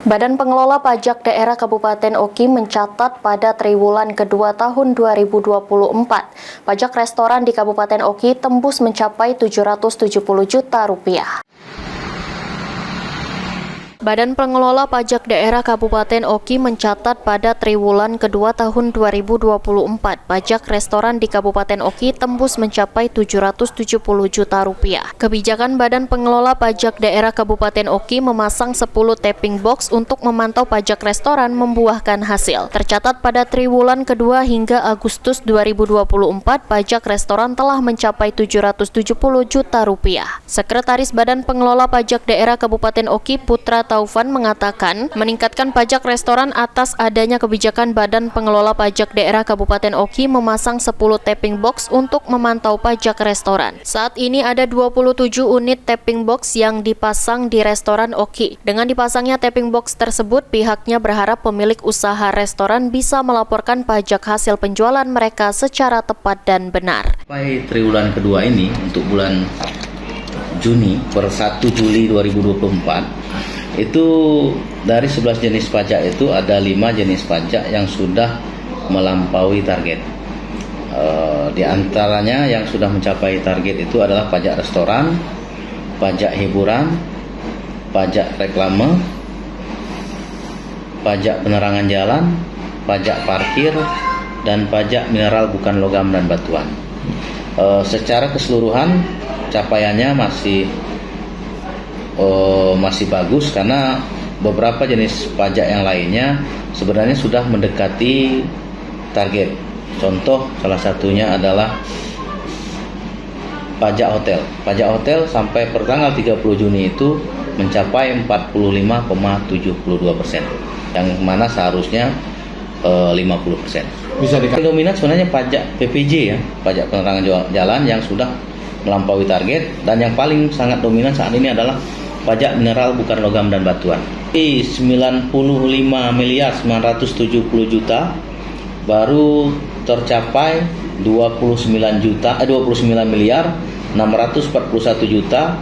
Badan Pengelola Pajak Daerah Kabupaten Oki mencatat pada triwulan kedua tahun 2024, pajak restoran di Kabupaten Oki tembus mencapai 770 juta rupiah. Badan Pengelola Pajak Daerah Kabupaten Oki mencatat pada triwulan kedua tahun 2024, pajak restoran di Kabupaten Oki tembus mencapai 770 juta rupiah. Kebijakan Badan Pengelola Pajak Daerah Kabupaten Oki memasang 10 tapping box untuk memantau pajak restoran membuahkan hasil. Tercatat pada triwulan kedua hingga Agustus 2024, pajak restoran telah mencapai 770 juta rupiah. Sekretaris Badan Pengelola Pajak Daerah Kabupaten Oki, Putra Taufan, mengatakan meningkatkan pajak restoran atas adanya kebijakan Badan Pengelola Pajak Daerah Kabupaten Oki memasang 10 tapping box untuk memantau pajak restoran. Saat ini ada 27 unit tapping box yang dipasang di restoran Oki. Dengan dipasangnya tapping box tersebut, pihaknya berharap pemilik usaha restoran bisa melaporkan pajak hasil penjualan mereka secara tepat dan benar. Sampai triwulan kedua ini untuk bulan Juni per 1 Juli 2024 itu dari 11 jenis pajak itu ada 5 jenis pajak yang sudah melampaui target. Di antaranya yang sudah mencapai target itu adalah pajak restoran, pajak hiburan, pajak reklame, pajak penerangan jalan, pajak parkir, dan pajak mineral bukan logam dan batuan. Secara keseluruhan capaiannya masih bagus karena beberapa jenis pajak yang lainnya sebenarnya sudah mendekati target. Contoh salah satunya adalah pajak hotel. Pajak hotel sampai per tanggal 30 Juni itu mencapai 45,72%, yang mana seharusnya 50%. Bisa dominan sebenarnya pajak PPJ ya, pajak penerangan jalan yang sudah melampaui target, dan yang paling sangat dominan saat ini adalah pajak mineral bukan logam dan batuan. 95 miliar 970 juta baru tercapai 29 miliar 641 juta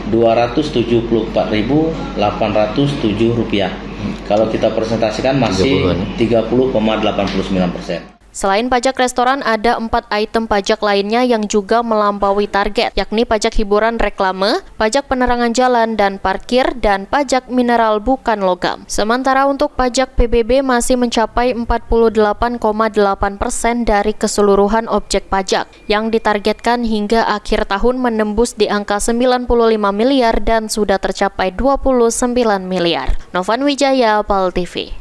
274.807 rupiah. Kalau kita presentasikan masih 30,89%. Selain pajak restoran, ada 4 item pajak lainnya yang juga melampaui target, yakni pajak hiburan reklame, pajak penerangan jalan dan parkir, dan pajak mineral bukan logam. Sementara untuk pajak PBB masih mencapai 48,8% dari keseluruhan objek pajak, yang ditargetkan hingga akhir tahun menembus di angka 95 miliar dan sudah tercapai 29 miliar. Novan Wijaya, PAL TV.